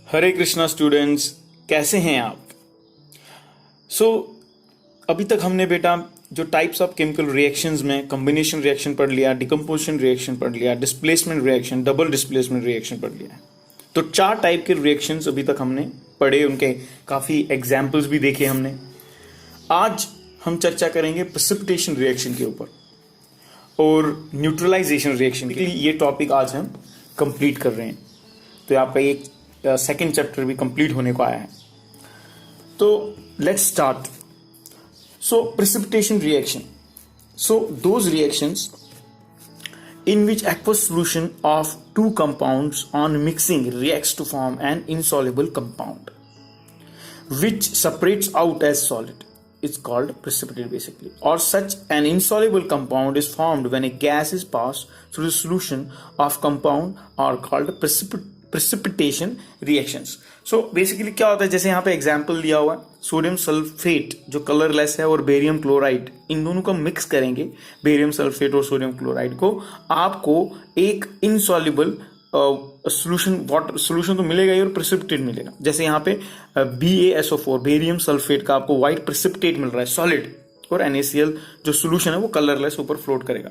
हरे Krishna students, कैसे हैं आप। अभी तक हमने बेटा जो टाइप्स ऑफ केमिकल रिएक्शंस में कॉम्बिनेशन रिएक्शन पढ़ लिया, डिकम्पोजिशन रिएक्शन पढ़ लिया, displacement reaction, double displacement reaction पढ़ लिया। तो 4 टाइप के रिएक्शंस अभी तक हमने पढ़े, उनके काफ़ी एग्जाम्पल्स भी देखे हमने। आज हम चर्चा करेंगे प्रेसिपिटेशन रिएक्शन के ऊपर और न्यूट्रलाइजेशन रिएक्शन के लिए। ये टॉपिक आज हम कंप्लीट कर रहे हैं, तो आपका एक सेकेंड चैप्टर भी कंप्लीट होने को आया है। तो let's start. So precipitation reaction, so those reactions in which aqueous solution of two compounds on mixing reacts to form an insoluble compound which separates out as solid. It's called precipitate basically. Or such an insoluble compound is formed when a gas is passed through the solution of compound are called precipitation reactions. So basically क्या होता है, जैसे यहाँ पे example दिया हुआ है, sodium sulphate जो कलरलेस है और बेरियम क्लोराइड, इन दोनों को मिक्स करेंगे, बेरियम सल्फेट और सोडियम क्लोराइड को, आपको एक इनसॉल्युबल सोल्यूशन, वाटर सोल्यूशन तो मिलेगा ही और प्रेसिपिटेट मिलेगा। जैसे यहाँ पे BaSO4 बेरियम सल्फेट का आपको व्हाइट प्रेसिपिटेट मिल रहा है सॉलिड, और NaCl जो सोल्यूशन है वो कलरलेस ऊपर फ्लोट करेगा।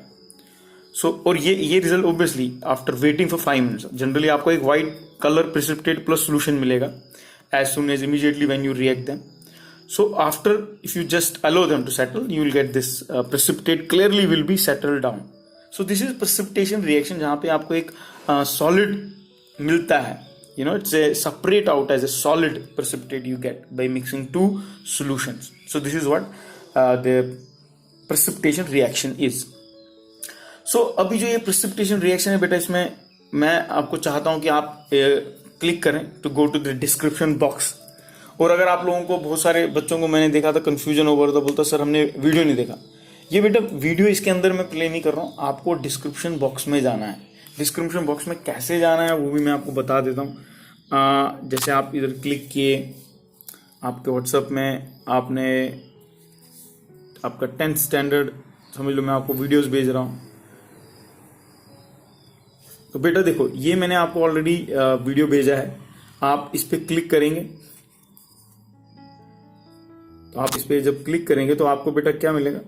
और ये result obviously after waiting for 5 minutes, generally आपको एक white colour precipitate plus solution मिलेगा as soon as immediately when you react them. So after, if you just allow them to settle, you will get this precipitate clearly will be settled down. So this is precipitation reaction, जहाँ पे आपको एक solid मिलता है, it's a separate out as a solid precipitate you get by mixing 2 solutions. So this is what the precipitation reaction is. So अभी जो ये precipitation reaction है बेटा, इसमें मैं आपको चाहता हूँ कि आप क्लिक करें to go to the description box. और अगर आप लोगों को, बहुत सारे बच्चों को मैंने देखा था कंफ्यूजन हो रहा था, बोलता सर हमने वीडियो नहीं देखा। ये बेटा वीडियो इसके अंदर मैं प्ले नहीं कर रहा हूँ, आपको डिस्क्रिप्शन बॉक्स में जाना है। डिस्क्रिप्शन बॉक्स में कैसे जाना है वो भी मैं आपको बता देता हूँ। जैसे आप इधर क्लिक किए, आपके व्हाट्सएप में आपने आपका 10th स्टैंडर्ड समझ लो, मैं आपको वीडियोस भेज रहा हूँ। तो बेटा देखो, ये मैंने आपको ऑलरेडी वीडियो भेजा है, आप इस पर क्लिक करेंगे। तो आप इस पे जब क्लिक करेंगे तो आपको बेटा क्या मिलेगा,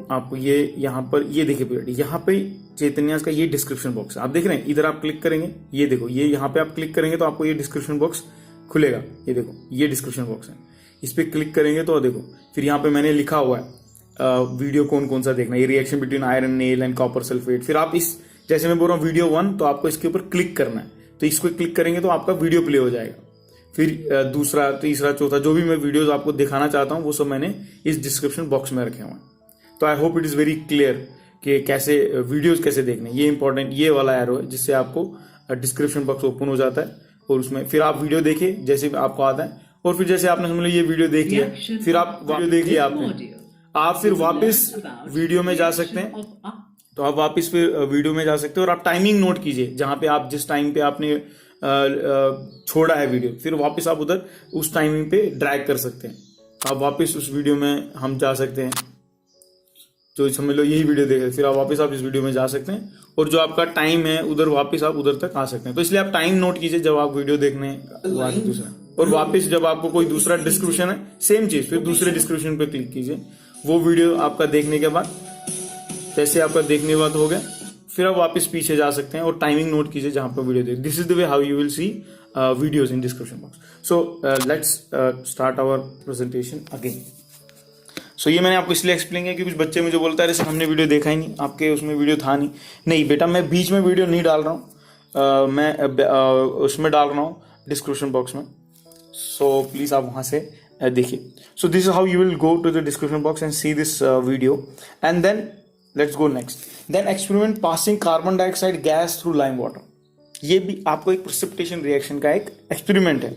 आपको ये यहाँ पर ये देखिए बेटा, यहाँ पे चैतन्यास का ये डिस्क्रिप्शन बॉक्स है, आप देख रहे हैं। इधर आप क्लिक करेंगे, ये देखो, ये यहाँ पे आप क्लिक करेंगे तो आपको ये डिस्क्रिप्शन बॉक्स खुलेगा। ये देखो, ये डिस्क्रिप्शन बॉक्स है, इस पे क्लिक करेंगे तो देखो, फिर यहाँ पे मैंने लिखा हुआ है वीडियो कौन कौन सा देखना है, ये reaction between iron nail and copper sulphate. फिर आप इस, जैसे मैं बोल रहा हूँ वीडियो 1, तो आपको इसके ऊपर क्लिक करना है, तो इसको क्लिक करेंगे तो आपका वीडियो प्ले हो जाएगा। फिर दूसरा, तीसरा, चौथा, जो भी मैं वीडियोस आपको दिखाना चाहता हूं वो सब मैंने इस डिस्क्रिप्शन बॉक्स में रखे हुए हैं। तो I hope it is very clear कि कैसे वीडियोस कैसे देखने। ये इंपॉर्टेंट, ये वाला एरो है जिससे आपको डिस्क्रिप्शन बॉक्स ओपन हो जाता है, और उसमें फिर आप वीडियो देखिए जैसे आपको आता है। और फिर जैसे आपने समझ लो ये वीडियो देख लिया, फिर आप वीडियो देख लिया आपने, आप फिर वापस वीडियो में जा सकते हैं। तो आप वापस फिर वीडियो में जा सकते हैं और आप टाइमिंग नोट कीजिए, जहां पे आप जिस टाइम पे आपने छोड़ा है वीडियो, फिर वापस आप उधर उस टाइमिंग पे ड्रैग कर सकते हैं। आप वापस उस वीडियो में हम जा सकते हैं, तो समझ लो यही वीडियो देखे, फिर आप वापस आप इस वीडियो में जा सकते हैं, और जो आपका टाइम है उधर वापस आप उधर तक आ सकते हैं। तो इसलिए आप टाइम नोट कीजिए जब आप वीडियो देखने दूसरा, और वापस जब आपको कोई दूसरा डिस्क्रिप्शन है, सेम चीज, फिर दूसरे डिस्क्रिप्शन पे क्लिक कीजिए। वो वीडियो आपका देखने के बाद, जैसे आपका देखने के बाद हो गया, फिर आप वापस पीछे जा सकते हैं और टाइमिंग नोट कीजिए जहां पर वीडियो देख। This is the way how you will see videos in description box. So let's start our presentation again. So ये मैंने आपको इसलिए एक्सप्लेन किया कि कुछ बच्चे मुझे बोलता है हमने वीडियो देखा ही नहीं, आपके उसमें वीडियो था नहीं। नहीं बेटा, मैं बीच में वीडियो नहीं डाल रहा हूँ, मैं उसमें डाल रहा हूँ डिस्क्रिप्शन बॉक्स में। सो प्लीज आप वहां से देखिए। So this is how you will go to the description box and see this video, and then let's go next. Then experiment passing carbon dioxide gas through lime water. ये भी आपको एक precipitation reaction का एक experiment है।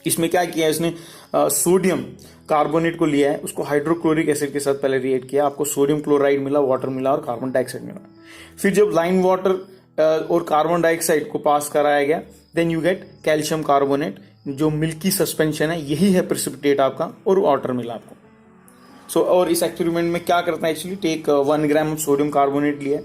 इसमें क्या किया है इसने, सोडियम कार्बोनेट को लिया है, उसको हाइड्रोक्लोरिक एसिड के साथ पहले रिएक्ट किया, आपको सोडियम क्लोराइड मिला, वाटर मिला और कार्बन डाइऑक्साइड मिला। फिर जब लाइम वाटर और कार्बन डाइऑक्साइड को पास कराया गया, then you get calcium carbonate, जो मिल्की सस्पेंशन है, यही है प्रेसिपिटेट आपका, और वाटर मिला आपको। और इस एक्सपेरिमेंट में क्या करता है actually, take 1 gram of sodium carbonate लिया,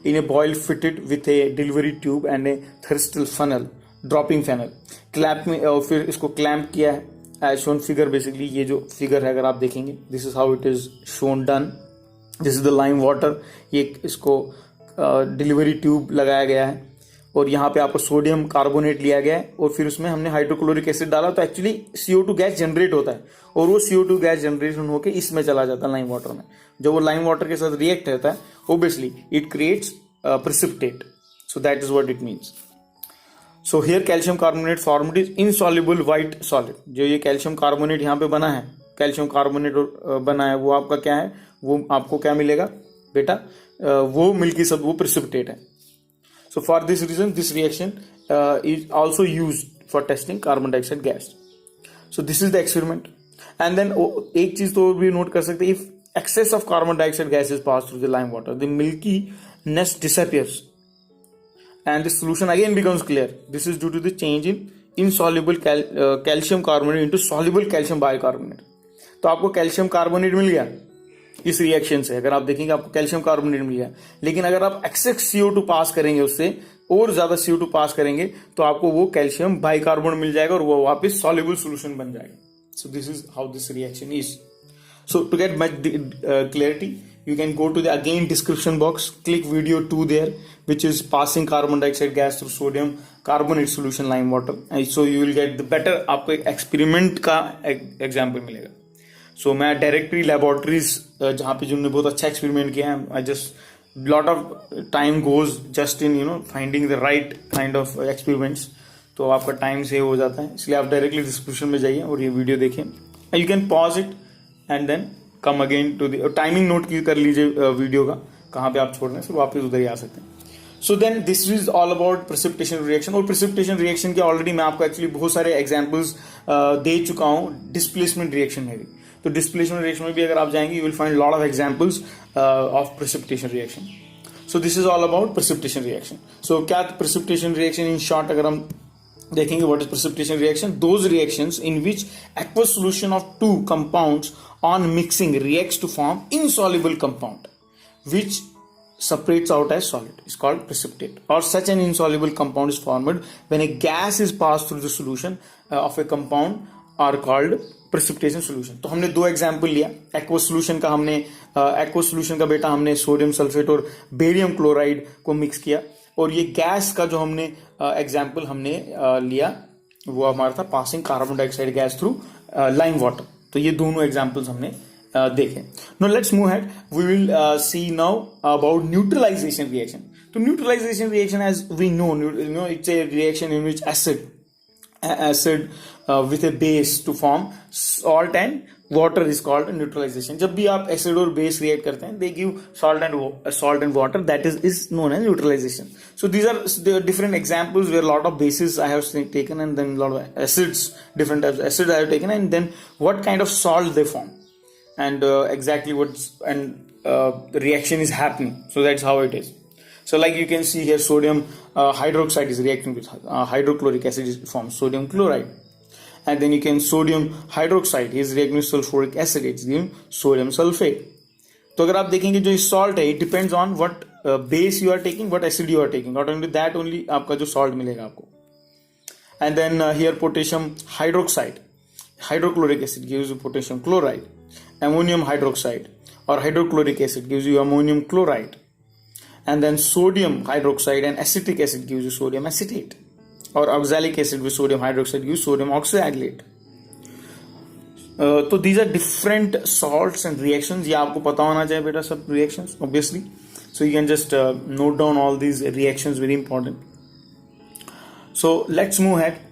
in a boil fitted with a delivery tube and a thermal funnel, dropping funnel. Clamp में और फिर इसको क्लैंप किया है एज शोन फिगर. बेसिकली ये जो फिगर है अगर आप देखेंगे, this is how it is shown done. This is the lime water. ये इसको डिलीवरी ट्यूब लगाया गया है और यहाँ पे आपको सोडियम कार्बोनेट लिया गया है और फिर उसमें हमने हाइड्रोक्लोरिक एसिड डाला. तो एक्चुअली CO2 गैस जनरेट होता है और वो CO2 गैस जनरेशन होकर इसमें चला जाता है लाइम वाटर में. जब वो लाइम वाटर के साथ रिएक्ट होता है obviously it creates precipitate. So that is what it means. So here calcium carbonate formed is insoluble white solid. जो ये कैल्शियम कार्बोनेट यहाँ पे बना है, कैल्शियम कार्बोनेट बना है, वो आपका क्या है, वो आपको क्या मिलेगा बेटा, वो मिल्की सब वो प्रेसिपिटेट है. So for this reason, this reaction is also used for testing carbon dioxide gas. So this is the experiment. And then एक चीज तो भी नोट कर सकते हैं, if excess of carbon dioxide gas is passed through the lime water, the milkiness disappears, and the solution again becomes clear. This is due to the change in insoluble calcium carbonate into soluble calcium bicarbonate. तो आपको calcium carbonate मिल गया इस reaction से. अगर आप देखेंगे आपको calcium carbonate मिल गया, लेकिन अगर आप एक्सेस CO2 पास करेंगे, उससे और ज्यादा CO2 पास करेंगे, तो आपको वो कैल्शियम बाइकार्बोनेट मिल जाएगा और वो वापस सॉल्युबल सॉल्यूशन बन जाएगा. So this is how this reaction is. So to get much clarity you can go to the again description box, click video 2 there, which is passing carbon dioxide gas through sodium carbonate solution lime water, and so you will get the better आपको एक experiment का example मिलेगा. सो मैं directory laboratories जहाँ पे जिन्होंने बहुत अच्छा एक्सपेरिमेंट किया है, I just lot of time goes just in finding the right kind of experiments. तो आपका टाइम सेव हो जाता है, इसलिए आप डायरेक्टली डिस्क्रिप्शन में जाइए और ये वीडियो देखें. You can pause it and then come again to the timing note कर लीजिए वीडियो का, कहाँ पे आप छोड़ रहे हैं, फिर वापस उधर ही आ सकते हैं. So then this is all about precipitation reaction. और प्रेसिपिटेशन रिएक्शन के ऑलरेडी मैं आपको एक्चुअली बहुत सारे एग्जाम्पल्स दे चुका हूँ डिस्प्लेसमेंट रिएक्शन में भी. तो डिस्प्लेसमेंट रिएक्शन में भी अगर आप जाएंगे, you will find lot of examples of precipitation reaction. So this is all about precipitation reaction. So क्या प्रेसिपिटेशन रिएक्शन इन शॉर्ट अगर हम देखेंगे, what is precipitation reaction? Those reactions in which aqueous solution of two compounds on mixing reacts to form insoluble compound which separates out as solid is called precipitate. Or such an insoluble compound is formed when a gas is passed through the solution of a compound are called precipitation solution. तो हमने दो example लिया. Aqueous solution का हमने बेटा हमने sodium sulphate और barium chloride को मिक्स किया, और ये गैस का जो हमने एग्जाम्पल हमने लिया वो हमारा था passing carbon dioxide gas through lime water. तो ये दोनों एग्जाम्पल्स हमने देखे. No let's move head. We will see now about neutralization reaction. तो neutralization reaction as we know it's a reaction in which acid with a base to form salt and water is called neutralization. जब भी आप acid और base react करते हैं, they give salt and water, that is known as neutralization. So these are the different examples where a lot of bases I have taken and then a lot of acids, different types of acids I have taken, and then what kind of salt they form and exactly the reaction is happening. So that's how it is. So like you can see here, sodium hydroxide is reacting with hydrochloric acid, is forms sodium chloride, and then you can sodium hydroxide is reacting with sulfuric acid, it's giving sodium sulfate. तो अगर आप देखेंगे जो salt है, it depends on what base you are taking, what acid you are taking. Not only that, only आपका जो salt मिलेगा आपको. And then here potassium hydroxide, hydrochloric acid gives you potassium chloride. Ammonium hydroxide or hydrochloric acid gives you ammonium chloride. And then sodium hydroxide and acetic acid gives you sodium acetate, or oxalic acid with sodium hydroxide gives sodium oxalate. तो these are different salts and reactions. ये आपको पता होना चाहिए बेटा सब reactions obviously. So you can just note down all these reactions, very important. So let's move ahead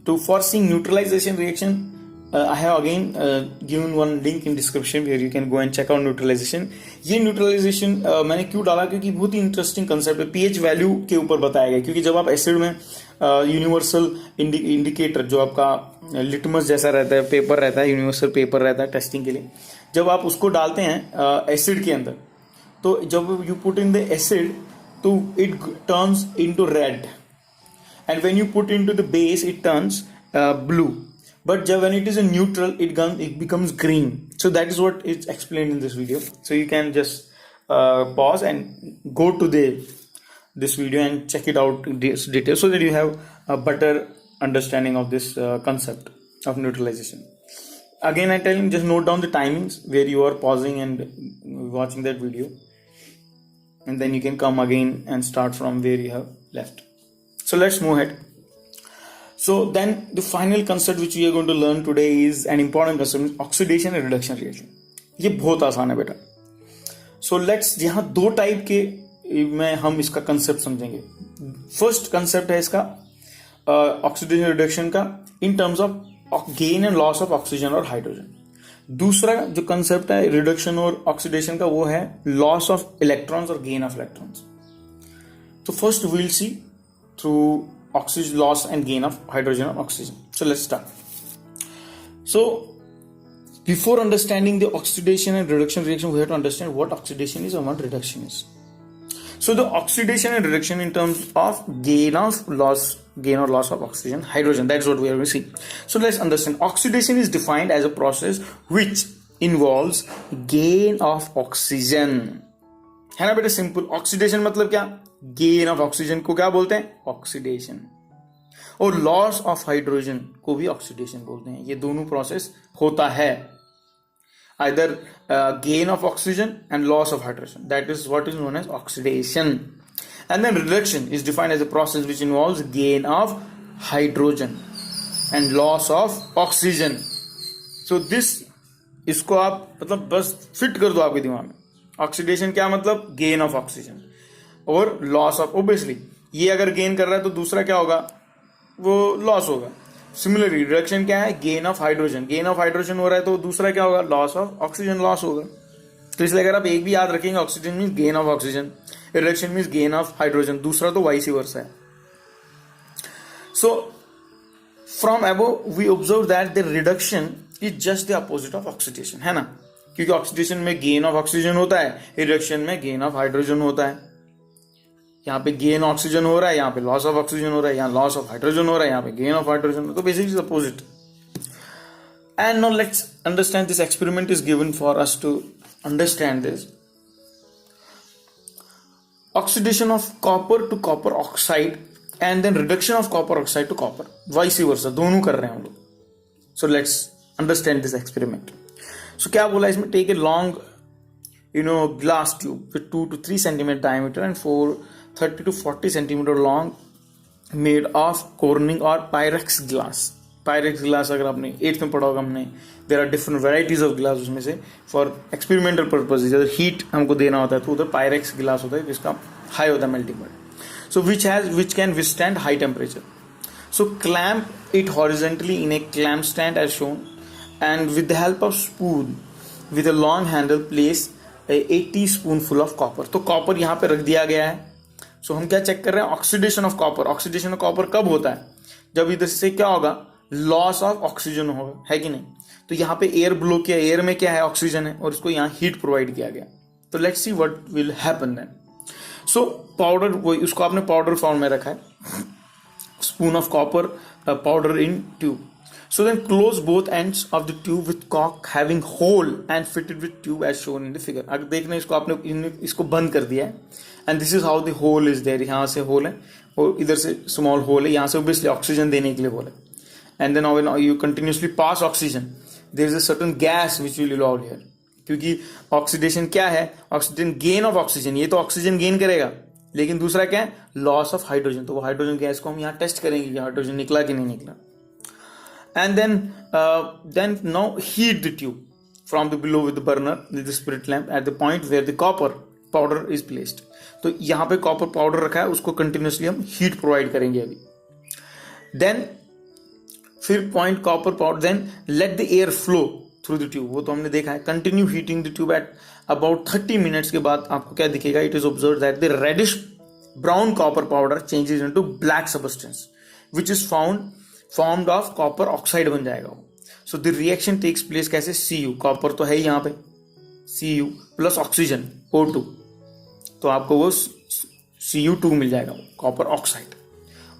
to for seeing neutralization reaction. I have again given one link in description where you can go and check out neutralization. ये neutralization मैंने क्यों डाला, क्योंकि बहुत ही interesting concept है. pH value के ऊपर बताया गया, क्योंकि जब आप एसिड में यूनिवर्सल इंडिकेटर जो आपका लिटमस जैसा रहता है, पेपर रहता है, यूनिवर्सल पेपर रहता है टेस्टिंग के लिए, जब आप उसको डालते हैं एसिड के अंदर, तो जब you put in the acid तो it turns into red, and when you put into the base it turns blue. But when it is a neutral, it becomes green. So that is what is explained in this video. So you can just pause and go to this video and check it out in detail so that you have a better understanding of this concept of neutralization. Again, I tell you, just note down the timings where you are pausing and watching that video, and then you can come again and start from where you have left. So let's move ahead. So then the final concept which we are going to learn today is an important concept, oxidation and reduction reaction. ये बहुत आसान है बेटा. So let's, यहाँ दो type के में हम इसका कंसेप्ट समझेंगे. फर्स्ट कंसेप्ट है इसका ऑक्सीडेशन रिडक्शन का in terms of gain and loss of oxygen और हाइड्रोजन. दूसरा जो कंसेप्ट है रिडक्शन और ऑक्सीडेशन का वो है लॉस ऑफ इलेक्ट्रॉन्स और गेन ऑफ इलेक्ट्रॉन्स. तो first we'll see through oxygen loss and gain of hydrogen or oxygen. So let's start. So before understanding the oxidation and reduction reaction, we have to understand what oxidation is and what reduction is. So the oxidation and reduction in terms of gain or loss of oxygen, hydrogen, that's what we are going to see. So let's understand. Oxidation is defined as a process which involves gain of oxygen. है ना बेटा simple. Oxidation मतलब क्या? Gain of oxygen को क्या बोलते हैं? Oxidation. और लॉस ऑफ हाइड्रोजन को भी ऑक्सीडेशन बोलते हैं. ये दोनों प्रोसेस होता है. Either gain of oxygen and loss of hydrogen, that is what is known as oxidation. And then reduction is defined as a process which involves gain of hydrogen and loss of oxygen. So this, इसको आप मतलब बस fit कर दो आपके दिमाग में. Oxidation क्या मतलब? गेन ऑफ ऑक्सीजन और लॉस ऑफ, ओब्वियसली ये अगर गेन कर रहा है तो दूसरा क्या होगा? वो लॉस होगा. सिमिलरली रिडक्शन क्या है? Gain of hydrogen. Gain of hydrogen हो रहा है तो दूसरा क्या होगा? लॉस ऑफ ऑक्सीजन, लॉस होगा. तो इसलिए अगर आप एक भी याद रखेंगे, oxygen means gain of oxygen, reduction means gain of hydrogen, दूसरा तो वाइस वर्सा है. So from above we observe that the reduction is just the opposite of oxidation, है ना. क्योंकि ऑक्सीडेशन में गेन ऑफ ऑक्सीजन होता है, रिडक्शन में गेन ऑफ हाइड्रोजन होता है. यहाँ पे गेन ऑक्सीजन हो रहा है, यहाँ पे लॉस ऑफ ऑक्सीजन हो रहा है, यहाँ लॉस ऑफ हाइड्रोजन हो रहा है, यहाँ पे गेन ऑफ हाइड्रोजन. तो basically opposite. And now let's understand this experiment is given for us to understand this. Oxidation of copper to copper oxide and then reduction of copper oxide to copper, vice versa, दोनों कर रहे हैं हम लोग. So let's understand this experiment. So क्या बोला इसमें? Take a long glass tube with 2 to 3 centimeter diameter and 30 to 40 centimeter long, made of Corning or Pyrex glass. Pyrex glass अगर आपने 8th में पढ़ा होगा हमने, there are different varieties of glass उसमें से. for experimental purposes अगर heat हमको देना होता है तो उधर Pyrex glass होता है जिसका high होता है melting point. So which can withstand high temperature. So clamp it horizontally in a clamp stand as shown, and with the help of spoon with a long handle place a teaspoonful of copper. तो copper यहाँ पे रख दिया गया है. सो हम क्या check कर रहे हैं? Oxidation of copper. Oxidation of copper कब होता है? जब इधर से क्या होगा? लॉस ऑफ ऑक्सीजन होगा, है कि नहीं. तो यहाँ पे एयर ब्लो किया, एयर में क्या है? ऑक्सीजन है, और इसको यहाँ हीट प्रोवाइड किया गया. तो let's see what will happen then. So powder, वो उसको आपने पाउडर फॉर्म में रखा है. Spoon of copper powder in tube. So then close both ends of the tube with cork having hole and fitted with tube as shown in the figure. अगर देखना इसको आपने इसको बंद कर दिया है, and this is how the hole is there. यहाँ से hole है और इधर से small hole है. यहाँ से obviously ऑक्सीजन देने के लिए hole है. And then when you continuously pass oxygen, there is a certain gas which will allow here. क्योंकि ऑक्सीडेशन क्या है? Oxygen gain of oxygen. ये तो ऑक्सीजन गेन करेगा, लेकिन दूसरा क्या है? Loss of hydrogen. तो वो हाइड्रोजन गैस को हम यहाँ टेस्ट करेंगे कि हाइड्रोजन निकला कि नहीं निकला. And then now heat the tube from the below with the burner with the spirit lamp at the point where the copper powder is placed. तो यहाँ पे कॉपर पाउडर रखा है, उसको कंटिन्यूसली हम हीट प्रोवाइड करेंगे अभी. देन फिर point copper powder, then let the air flow through the tube. वो तो हमने देखा है. Continue heating the tube at about 30 minutes के बाद आपको क्या दिखेगा? It is observe that the reddish brown copper powder changes into black substance which is formed of copper oxide बन जाएगा वो. So the reaction takes place कैसे? Cu, copper तो है ही यहाँ पे, Cu प्लस ऑक्सीजन O2, तो आपको वो Cu2 मिल जाएगा, कॉपर ऑक्साइड.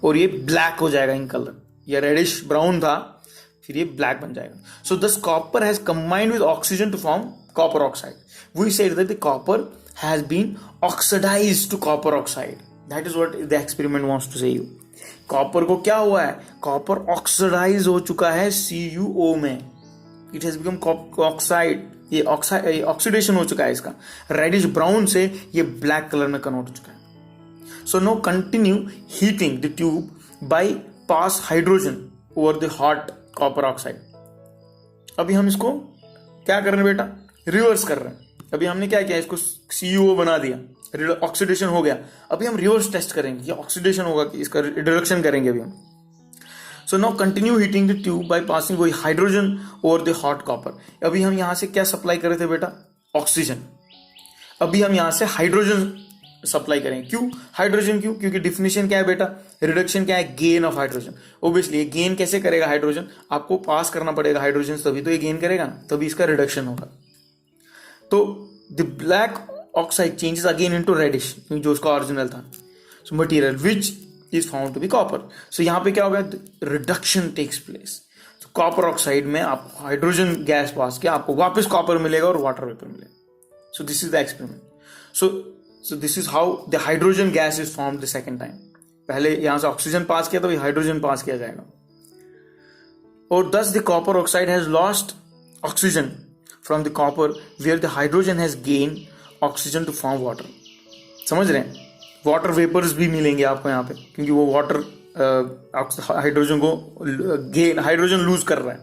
और ये ब्लैक हो जाएगा इन कलर. ये रेडिश ब्राउन था, फिर ये ब्लैक बन जाएगा. So this copper has combined with oxygen to form copper oxide. We said that the copper has been oxidized to copper oxide. That is what the experiment wants to say you. Copper को क्या हुआ है, copper oxidise हो चुका है CuO में, it has become oxide, ये oxidation हो चुका है इसका, रेडिश ब्राउन से ये ब्लैक कलर में कन्वर्ट हो चुका है. So now continue heating the tube by pass hydrogen over the hot copper oxide. अभी हम इसको क्या कर रहे हैं बेटा, रिवर्स कर रहे हैं. अभी हमने क्या किया, इसको CuO बना दिया, ऑक्सीडेशन हो गया. अभी हम रिवर्स टेस्ट करेंगे, ये ऑक्सीडेशन होगा कि इसका रिडक्शन करेंगे अभी हम. So now continue heating the tube by passing वही hydrogen over the hot copper. अभी हम यहां से क्या सप्लाई कर रहे थे बेटा, ऑक्सीजन. अभी हम यहां से हाइड्रोजन सप्लाई करेंगे. क्यों हाइड्रोजन, क्यों, क्योंकि डिफिनेशन क्या है बेटा, रिडक्शन क्या है, गेन ऑफ हाइड्रोजन. ओब्वियसली ये गेन कैसे करेगा हाइड्रोजन, आपको पास करना पड़ेगा हाइड्रोजन, तभी तो ये गेन करेगा ना, तभी इसका रिडक्शन होगा. तो the black oxide changes again into reddish, जो उसका ओरिजिनल था. So material which is found to be copper. So यहां पे क्या होगा, रिडक्शन टेक्स प्लेस. तो कॉपर ऑक्साइड में आप हाइड्रोजन गैस पास किया, आपको वापस कॉपर मिलेगा और वाटर वेपर मिलेगा. सो this is the experiment. So this is how the hydrogen gas is formed the second time. पहले यहां से ऑक्सीजन पास किया तो हाइड्रोजन पास किया जाएगा. और thus the copper oxide has lost oxygen from the copper where the hydrogen has gain oxygen to form water. समझ रहे हैं, वाटर वेपर्स भी मिलेंगे आपको यहाँ पे, क्योंकि वो वाटर हाइड्रोजन को हाइड्रोजन लूज कर रहा है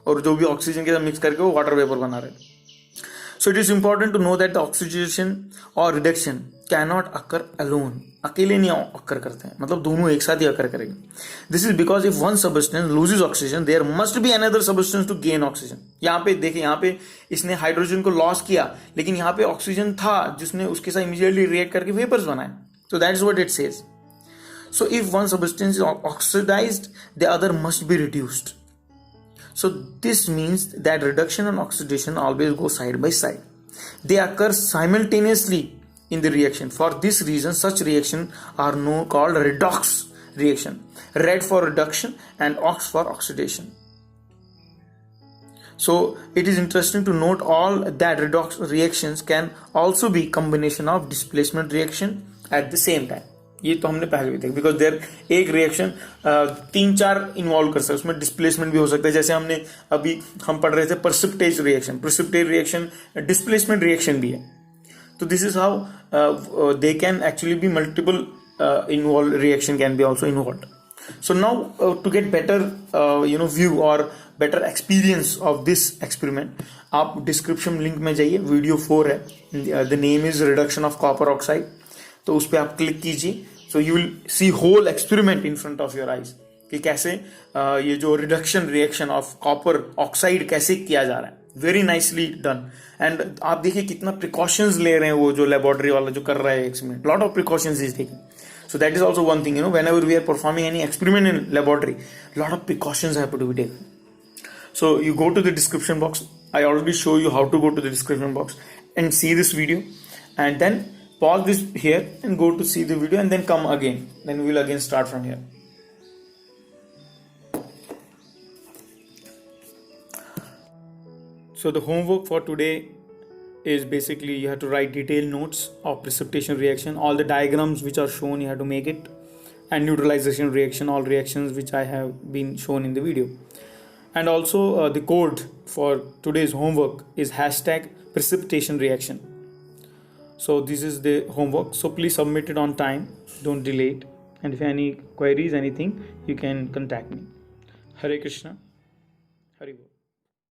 और जो भी ऑक्सीजन के साथ मिक्स करके वो वाटर वेपर बना रहे हैं. So it is important to know that the oxidation और reduction can not occur alone. अकेले नहीं अकर करते हैं, मतलब दोनों एक साथ ही अकर करेंगे. This is because if one substance loses oxygen there must be another substance to gain oxygen. यहाँ पे देखिए, यहाँ पे इसने हाइड्रोजन को लॉस किया, लेकिन यहाँ पे ऑक्सीजन था जिसने उसके साथ इमीडिएटली रिएक्ट करके वेपर्स बनाए. So that is what it says. So if one substance is oxidized, the other must be reduced. So this means that reduction and oxidation always go side by side. They occur simultaneously in the reaction. For this reason, such reactions are called redox reaction. Red for reduction and ox for oxidation. So it is interesting to note all that redox reactions can also be combination of displacement reaction at the same time. ये तो हमने पहले भी देखा, because there एक reaction 3-4 involve कर सकते हैं, उसमें डिस्प्लेसमेंट भी हो सकता है. जैसे हमने अभी हम पढ़ रहे थे प्रेसिपिटेट रिएक्शन डिस्प्लेसमेंट रिएक्शन भी है. तो this is how they can actually be multiple involve reaction can be also involve. So now to get better view or better experience of this experiment, आप डिस्क्रिप्शन लिंक में जाइए, video 4 है, the name is reduction of copper oxide. तो उस पर आप click कीजिए. So you will see whole experiment in front of your eyes कि कैसे ये जो reduction reaction of copper oxide कैसे किया जा रहा है. Very nicely done. एंड आप देखिए कितना प्रिकॉशंस ले रहे हैं वो जो लेबोरेटरी वाला जो कर रहा है experiment. Lot of precautions is taking. So that is also one thing, whenever we are performing any experiment in laboratory, lot of precautions have to be taken. So you go to the description box. I already show you how to go to the description box and see this video, and then pause this here and go to see the video and then come again. Then we will again start from here. So the homework for today is basically you have to write detailed notes of precipitation reaction. All the diagrams which are shown you have to make it, and neutralization reaction, all reactions which I have been shown in the video. And also the code for today's homework is #precipitation reaction. So this is the homework, so please submit it on time, don't delay it, and if any queries, anything, you can contact me. Hare Krishna, Hari Bol.